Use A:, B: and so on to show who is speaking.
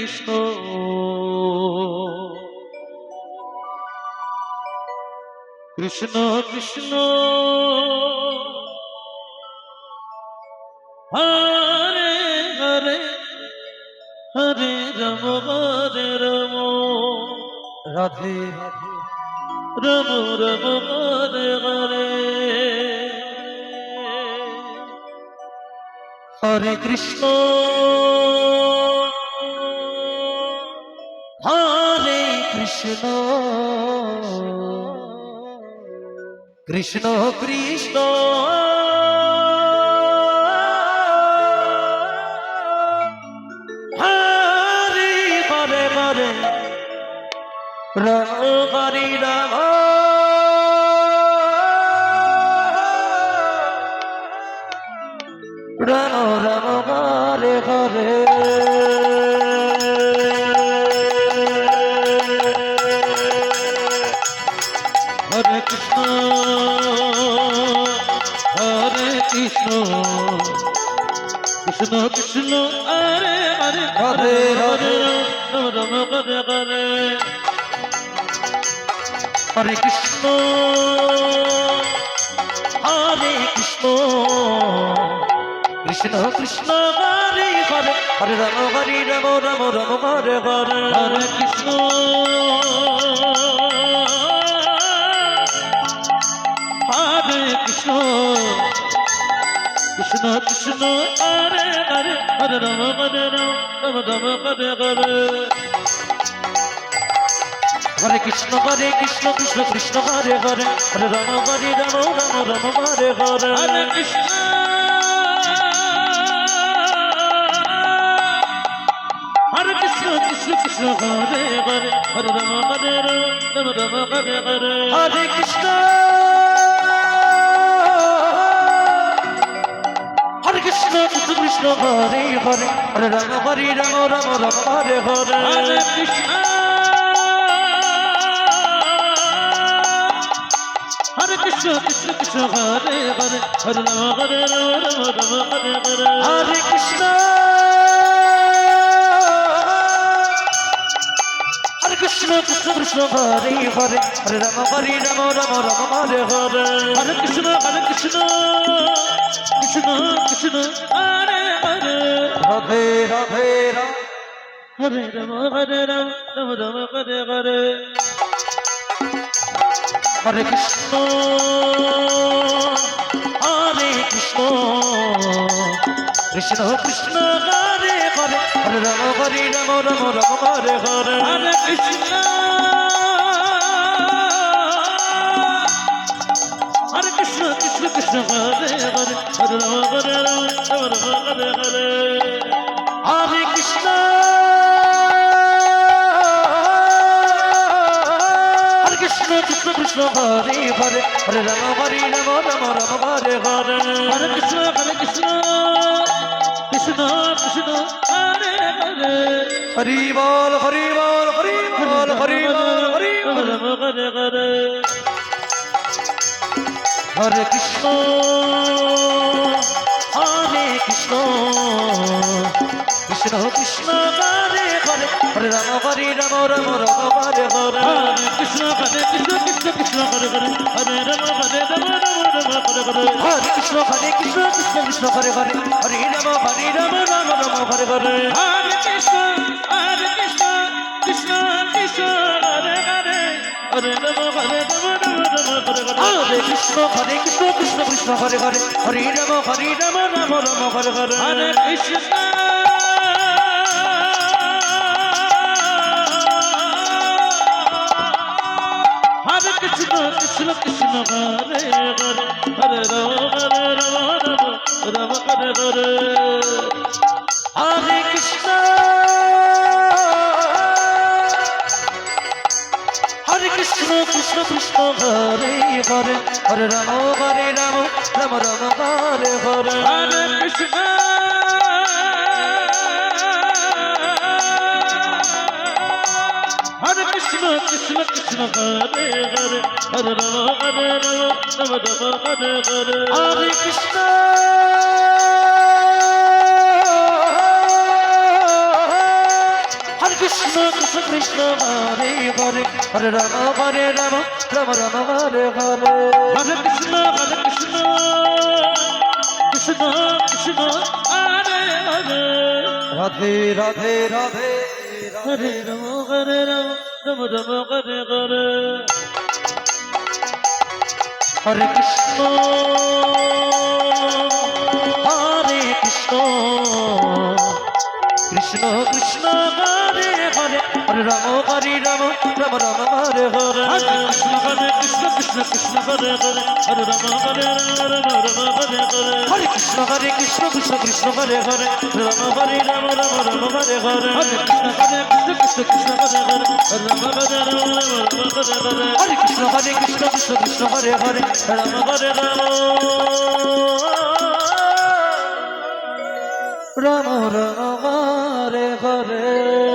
A: Krishna Krishna Krishna Hare Hare Hare Ram Hare Ram Radhe Radhe Ram Ram Hare Hare Hare Krishna Hare Krishna Krishna Krishna Hare Hare Hare Ram Hare Ram Ram Ram Hare Hare Hare Krishna Hare Krishna Krishna Krishna Hare Hare Hare Hare Ram Ram Hare Hare Hare Krishna Hare Krishna Krishna Krishna Hare Hare Hare Ram Hare Ram Ram Ram Hare Hare Hare Krishna Hare Krishna Krishna Krishna Hare Hare Hare Ram Hare Ram Ram Ram Hare Hare Hare Krishna Krishna Krishna Hare Hare Hare Ram Hare Ram Ram Ram Hare Hare Hare Krishna Hare Krishna Krishna Krishna Hare Hare Hare Ram Hare Ram Ram Ram Hare Hare Hare Krishna Hare Krishna Krishna Krishna Hare Hare Hare Ram Hare Ram Ram Ram Hare Hare Hare Krishna Hare Krishna Krishna Krishna Hare Hare Hare Ram Hare Ram Ram Ram Hare Hare Hare Krishna Hare Krishna Krishna Krishna Hare Hare Hare Ram Hare Ram Ram Ram Hare Hare Hare Krishna Krishna Krishna Hare Hare Radhe Radhe Ram Hare Ram Ram Ram Hare Hare Hare Krishna Hare Krishna Krishna Krishna Hare Hare Hare Ram Ram Ram Hare Hare Hare Krishna Hare Krishna Krishna Krishna Hare Hare Hare Ram Ram Ram Hare Hare Hare Krishna Krishna Krishna Krishna Hare Hare Hare Ram Ram Ram Hare Hare Hare Krishna Krishna Krishna Hare Hare Hari ball Hari ball Hari ball Hari ball Hari ball Hare Hare Hare Krishna Krishna Krishna Hare Hare Hare Ram Ram Ram Hare Hare Hare Krishna Krishna Krishna Hare Hare Hare Ram Ram Ram Hare Hare Hare Krishna Krishna Krishna Hare Hare Hare Ram Ram Ram Hare Hare Hare Krishna Krishna Krishna Hare Hare Hare Ram Ram Ram Hare Hare Hare Krishna Krishna Krishna Hare Hare Hare Ram Ram Ram Hare Hare Hare Krishna Hare Krishna Krishna Krishna Hare Hare Hare Ram Ram Hare Hare Hare Krishna Hare Krishna Krishna Krishna Hare Hare Hare Ram Ram Ram Hare Hare Hare Krishna Hare Krishna Krishna Krishna Hare Hare Hare Ram Ram Ram Hare Hare Hare Krishna Hare Krishna Krishna Krishna Hare Hare Hare Rama Rama Rama Hare Hare Hare Krishna Krishna Krishna Hare Hare Radhe Radhe Radhe Hare Rama Rama Rama Hare Hare Hare Krishna Krishna Krishna Hare Hare Hare Rama Rama Rama Hare Hare Hare Krishna Krishna Krishna Hare Hare Hare Rama Rama Hare Hare Hare Krishna Krishna Krishna Hare Hare Rama Rama Hare Hare Hare Krishna Krishna Krishna Hare Hare Rama Hare Hare Hare Krishna Krishna Krishna Hare Hare Rama Rama Hare Hare